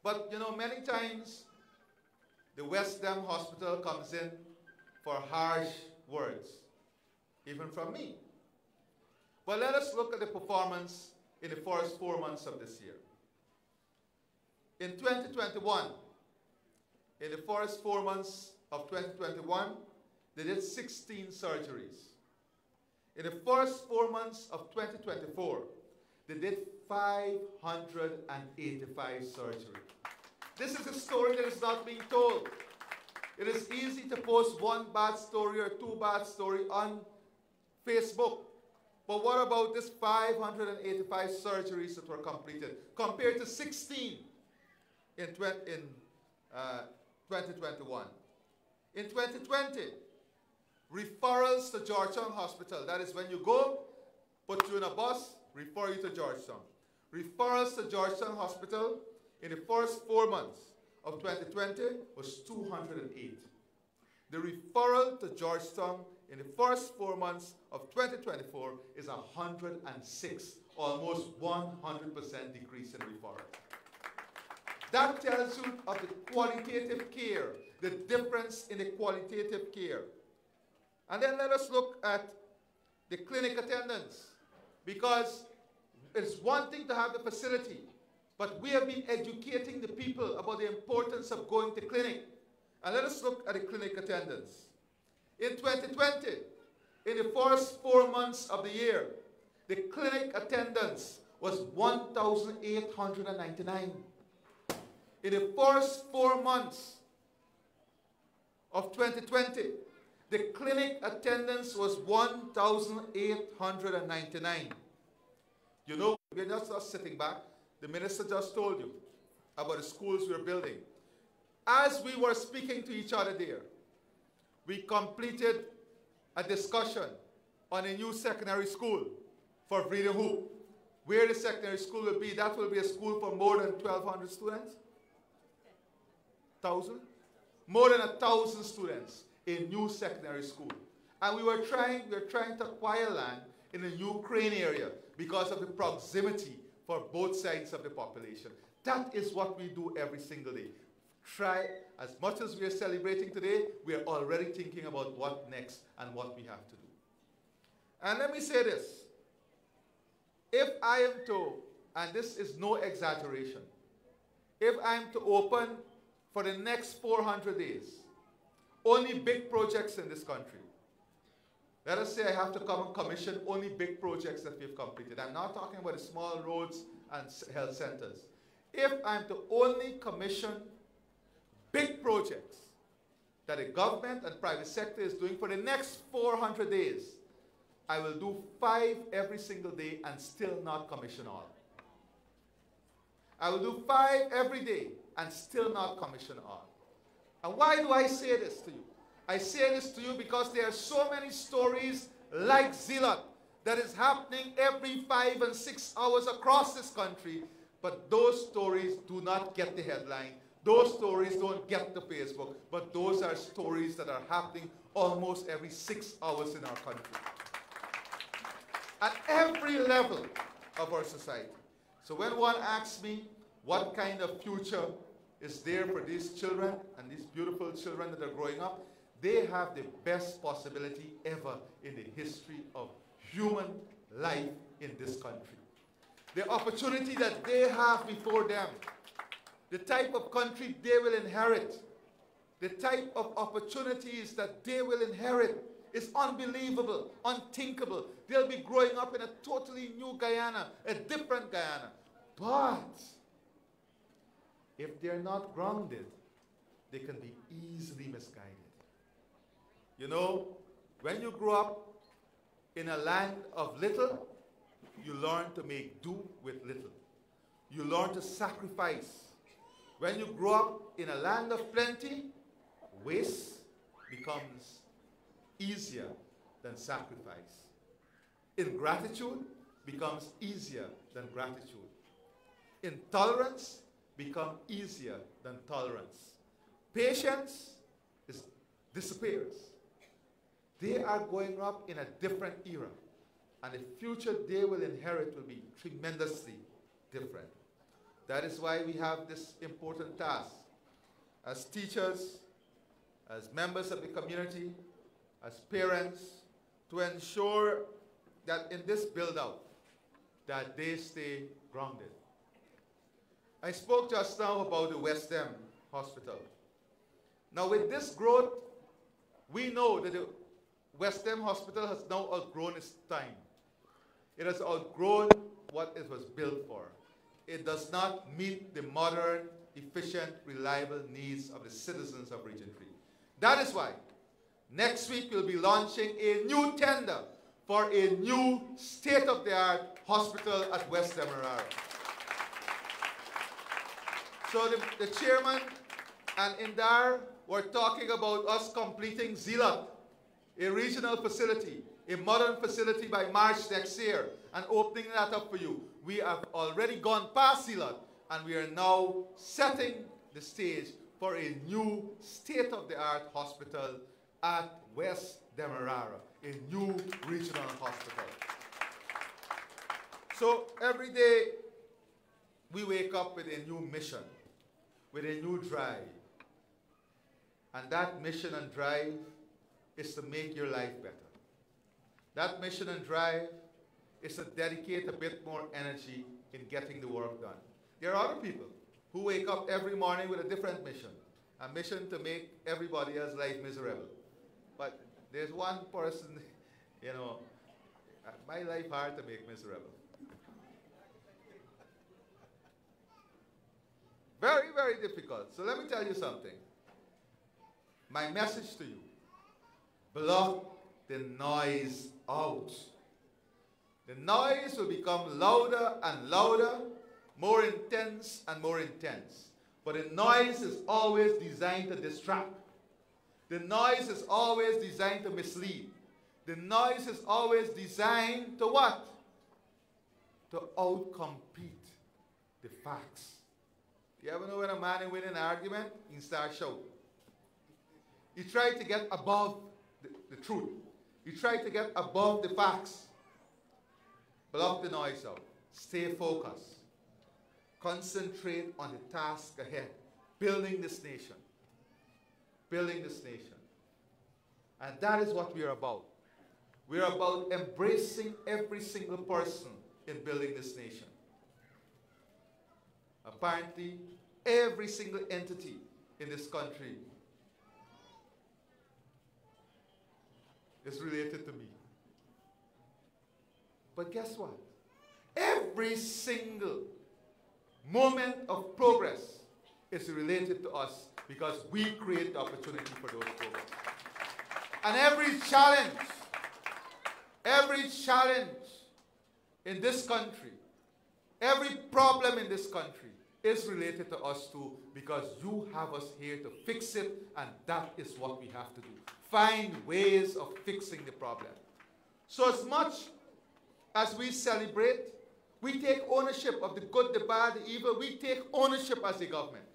But, you know, many times the West Dam Hospital comes in for harsh words, even from me. But let us look at the performance in the first 4 months of this year. In 2021, in the first 4 months of 2021, they did 16 surgeries. In the first 4 months of 2024, they did 585 surgeries. This is a story that is not being told. It is easy to post one bad story or two bad stories on Facebook. But what about this 585 surgeries that were completed compared to 16 in 2021? In 2020, referrals to Georgetown Hospital. That is when you go, put you in a bus, refer you to Georgetown. Referrals to Georgetown Hospital in the first 4 months of 2020 was 208. The referral to Georgetown in the first 4 months of 2024 is 106, almost 100% decrease in referral. That tells you of the qualitative care, the difference in the qualitative care. And then let us look at the clinic attendance, because it's one thing to have the facility, but we have been educating the people about the importance of going to clinic. And let us look at the clinic attendance. In 2020, in the first 4 months of the year, the clinic attendance was 1,899. In the first 4 months of 2020, the clinic attendance was 1,899. You know, we're not just sitting back. The minister just told you about the schools we're building. As we were speaking to each other there, we completed a discussion on a new secondary school for Freedom Hoop. Where the secondary school will be, that will be a school for more than 1,200 students? 1,000? More than 1,000 students. A new secondary school. And we were trying to acquire land in the Ukraine area because of the proximity for both sides of the population. That is what we do every single day. Try, as much as we are celebrating today, we are already thinking about what next and what we have to do. And let me say this. If I am to, and this is no exaggeration, if I am to open for the next 400 days, only big projects in this country, let us say I have to come and commission only big projects that we've completed. I'm not talking about the small roads and health centers. If I'm to only commission big projects that the government and private sector is doing for the next 400 days, I will do 5 every single day and still not commission all. I will do 5 every day and still not commission all. And why do I say this to you? I say this to you because there are so many stories like Zeelugt that is happening every 5 and 6 hours across this country, but those stories do not get the headline. Those stories don't get the Facebook, but those are stories that are happening almost every 6 hours in our country. At every level of our society. So when one asks me what kind of future is there for these children and these beautiful children that are growing up, they have the best possibility ever in the history of human life in this country. The opportunity that they have before them, the type of country they will inherit, the type of opportunities that they will inherit is unbelievable, unthinkable. They'll be growing up in a totally new Guyana, a different Guyana. But if they're not grounded, they can be easily misguided. You know, when you grow up in a land of little, you learn to make do with little. You learn to sacrifice. When you grow up in a land of plenty, waste becomes easier than sacrifice. Ingratitude becomes easier than gratitude. Intolerance becomes easier than tolerance. Patience disappears. They are going up in a different era, and the future they will inherit will be tremendously different. That is why we have this important task as teachers, as members of the community, as parents, to ensure that in this build-out, that they stay grounded. I spoke just now about the West End Hospital. Now with this growth, we know that the West End Hospital has now outgrown its time. It has outgrown what it was built for. It does not meet the modern, efficient, reliable needs of the citizens of Region 3. That is why next week we'll be launching a new tender for a new state-of-the-art hospital at West Demerara. So the chairman and Indar were talking about us completing Zeelugt, a regional facility, a modern facility by March next year, and opening that up for you. We have already gone past Zeelugt, and we are now setting the stage for a new state-of-the-art hospital at West Demerara, a new regional hospital. So every day we wake up with a new mission, with a new drive. And that mission and drive is to make your life better. That mission and drive is to dedicate a bit more energy in getting the work done. There are other people who wake up every morning with a different mission, a mission to make everybody else's life miserable. But there's one person, you know, my life hard to make miserable. Very, very difficult. So let me tell you something. My message to you, block the noise out. The noise will become louder and louder, more intense and more intense. But the noise is always designed to distract. The noise is always designed to mislead. The noise is always designed to what? To outcompete the facts. You ever know when a man wins an argument, he starts shouting. He tried to get above the truth. He tried to get above the facts. Block the noise out. Stay focused. concentrate on the task ahead, building this nation. Building this nation. And that is what we are about. We are about embracing every single person in building this nation. Apparently, every single entity in this country is related to me. But guess what? Every single moment of progress is related to us because we create the opportunity for those progress. And every challenge in this country, every problem in this country is related to us too, because you have us here to fix it, and that is what we have to do. Find ways of fixing the problem. So as much as we celebrate, we take ownership of the good, the bad, the evil. We take ownership as the government.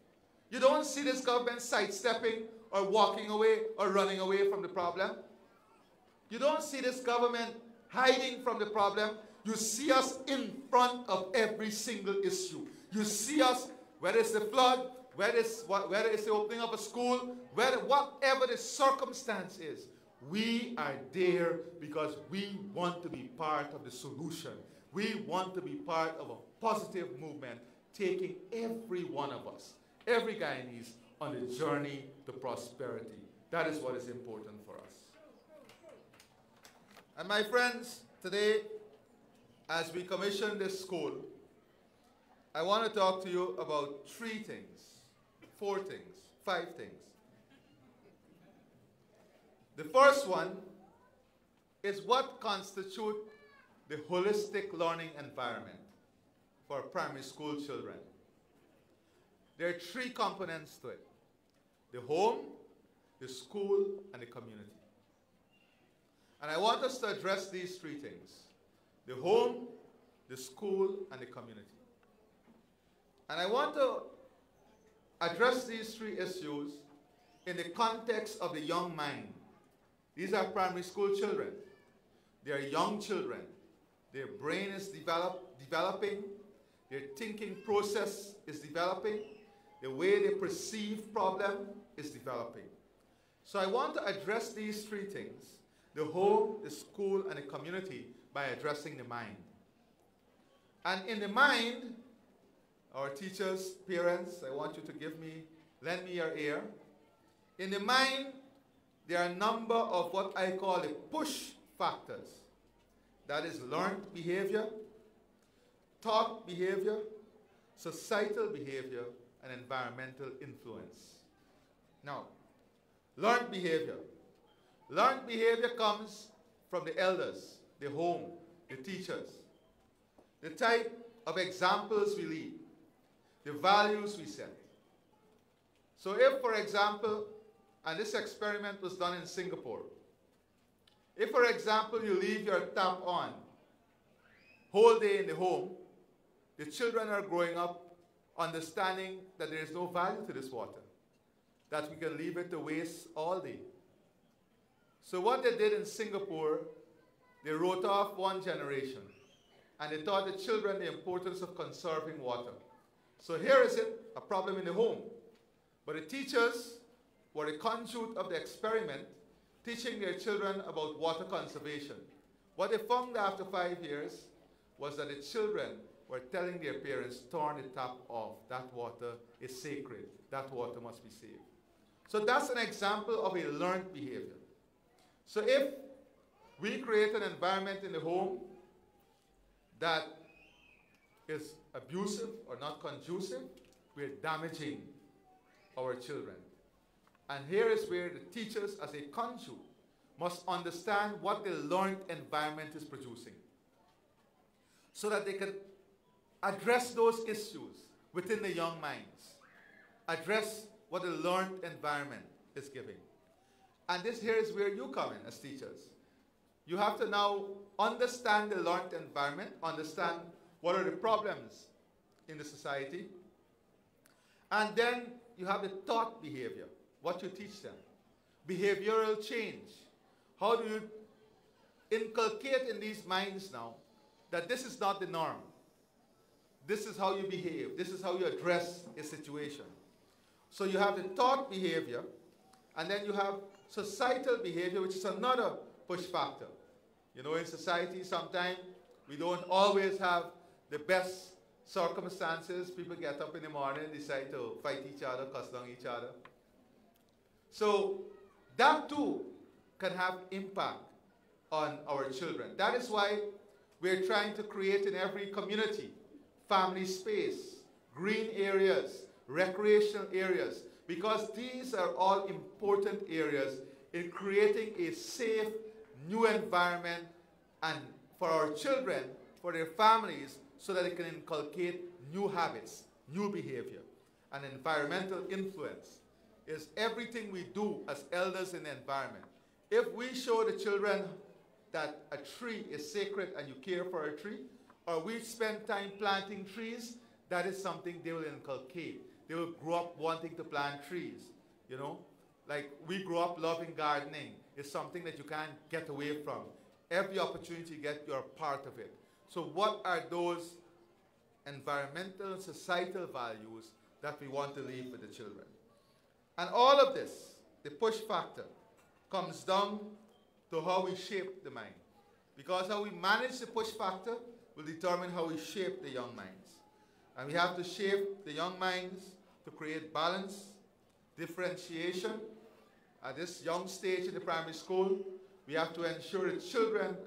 You don't see this government sidestepping or walking away or running away from the problem. You don't see this government hiding from the problem. You see us in front of every single issue. You see us, whether it's the flood, whether it's the opening of a school, whatever the circumstance is, we are there because we want to be part of the solution. We want to be part of a positive movement, taking every one of us, every Guyanese, on the journey to prosperity. That is what is important for us. And my friends, today, as we commission this school, I want to talk to you about 3 things, 4 things, 5 things. The first one is what constitutes the holistic learning environment for primary school children. There are 3 components to it: the home, the school, and the community. And I want us to address these 3 things: the home, the school, and the community. And I want to address these 3 issues in the context of the young mind. These are primary school children. They are young children. Their brain is developing. Their thinking process is developing. The way they perceive problem is developing. So I want to address these 3 things: the home, the school, and the community, by addressing the mind. And in the mind, our teachers, parents, I want you to lend me your ear. In the mind, there are a number of what I call the push factors. That is learned behavior, taught behavior, societal behavior, and environmental influence. Now, learned behavior. Learned behavior comes from the elders, the home, the teachers, the type of examples we lead, the values we set. So if, for example, and this experiment was done in Singapore, if, for example, you leave your tap on whole day in the home, the children are growing up understanding that there is no value to this water, that we can leave it to waste all day. So what they did in Singapore, they wrote off 1 generation, and they taught the children the importance of conserving water. So here is it, a problem in the home. But the teachers were the conduit of the experiment, teaching their children about water conservation. What they found after 5 years was that the children were telling their parents, turn the tap off. That water is sacred. That water must be saved. So that's an example of a learned behavior. So if we create an environment in the home that is abusive or not conducive, we're damaging our children. And here is where the teachers, as a conduit, must understand what the learned environment is producing, so that they can address those issues within the young minds, address what the learned environment is giving. And this here is where you come in as teachers. You have to now understand the learned environment, understand what are the problems in the society, and then you have the taught behavior, what you teach them. Behavioral change. How do you inculcate in these minds now that this is not the norm? this is how you behave, this is how you address a situation. So you have the taught behavior, and then you have societal behavior, which is another push factor. You know, in society, sometimes we don't always have the best circumstances. People get up in the morning, decide to fight each other, cuss down each other. So that too can have impact on our children. That is why we're trying to create in every community family space, green areas, recreational areas, because these are all important areas in creating a safe, new environment and for our children, for their families, so that they can inculcate new habits, new behavior. And environmental influence is everything we do as elders in the environment. If we show the children that a tree is sacred and you care for a tree, or we spend time planting trees, that is something they will inculcate. They will grow up wanting to plant trees, you know? Like we grew up loving gardening. It's something that you can't get away from. Every opportunity you get, you're part of it. So what are those environmental and societal values that we want to leave with the children? And all of this, the push factor, comes down to how we shape the mind. Because how we manage the push factor will determine how we shape the young minds. And we have to shape the young minds to create balance, differentiation. At this young stage in the primary school, we have to ensure that children's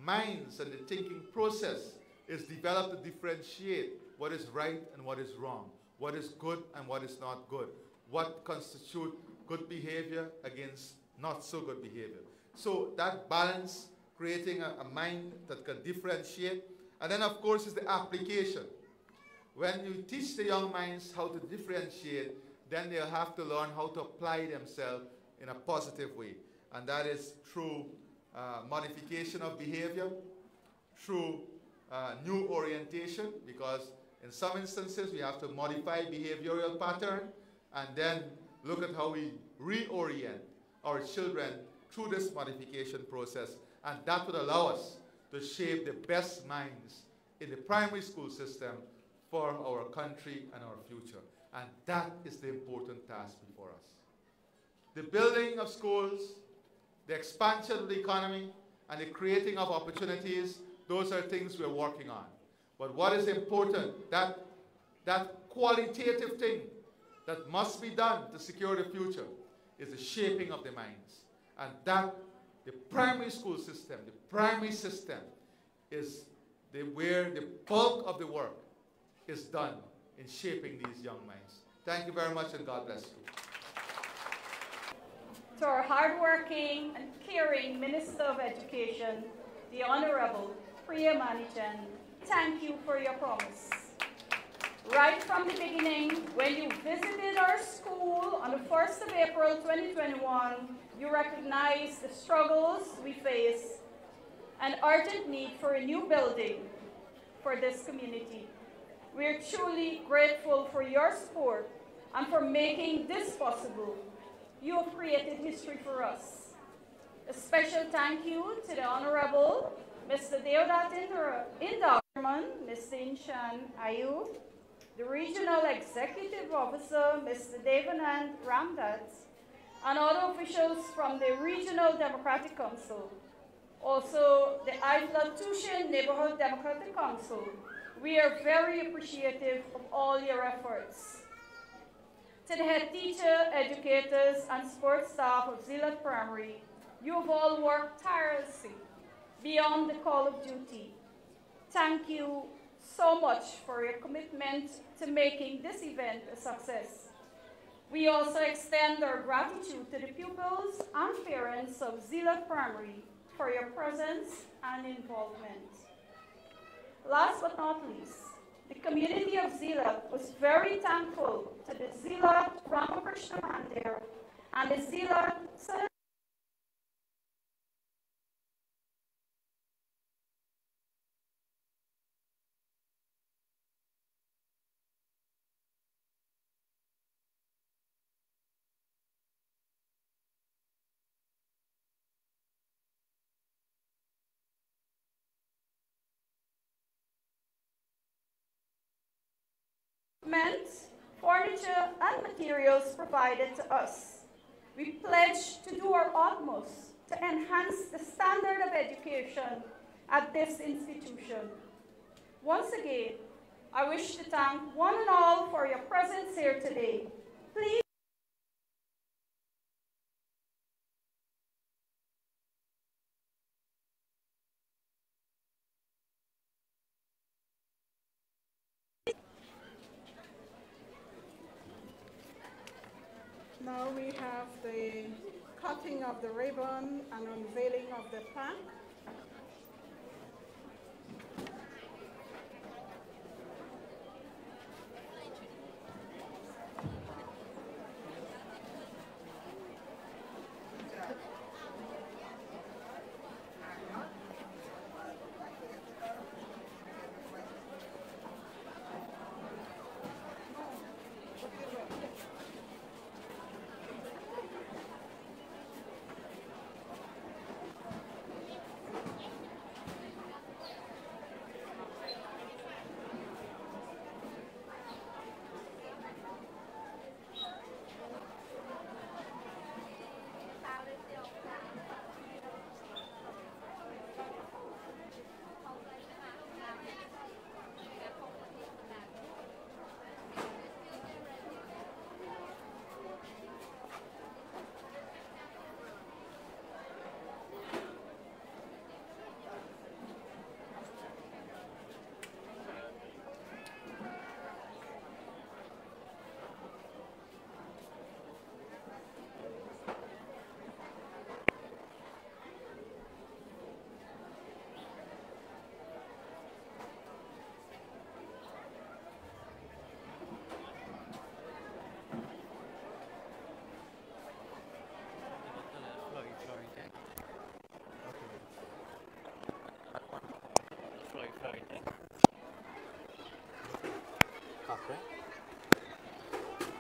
minds and the thinking process is developed to differentiate what is right and what is wrong, what is good and what is not good, what constitutes good behavior against not so good behavior. So that balance, creating a mind that can differentiate, and then of course is the application. When you teach the young minds how to differentiate, then they'll have to learn how to apply themselves in a positive way. And that is through modification of behavior, through new orientation, because in some instances we have to modify behavioral pattern and then look at how we reorient our children through this modification process. And that would allow us to shape the best minds in the primary school system for our country and our future. And that is the important task before us. The building of schools, the expansion of the economy, and the creating of opportunities, those are things we're working on. But what is important, that qualitative thing that must be done to secure the future is the shaping of the minds. And that, the primary school system, the primary system, is where the bulk of the work is done in shaping these young minds. Thank you very much, and God bless you. To our hardworking and caring Minister of Education, the Honorable Priya Manijan, thank you for your promise. Right from the beginning, when you visited our school on the 1st of April 2021, you recognized the struggles we face and urgent need for a new building for this community. We're truly grateful for your support and for making this possible. You have created history for us. A special thank you to the Honorable Mr. Zeelugt Endowment, Mr. Inshan Ayu, the Regional Executive Officer, Mr. Devanand Ramdat, and other officials from the Regional Democratic Council. Also, the Tushin Neighborhood Democratic Council. We are very appreciative of all your efforts. To the head teacher, educators, and support staff of Zeelugt Primary, you have all worked tirelessly beyond the call of duty. Thank you so much for your commitment to making this event a success. We also extend our gratitude to the pupils and parents of Zeelugt Primary for your presence and involvement. Last but not least, the community of Zeelugt was very thankful to the Zeelugt Ramakrishna Mandir and the Zeelugt equipment, furniture, and materials provided to us. We pledge to do our utmost to enhance the standard of education at this institution. Once again, I wish to thank one and all for your presence here today. Please. Now we have the cutting of the ribbon and unveiling of the plaque.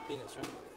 Peanuts, right?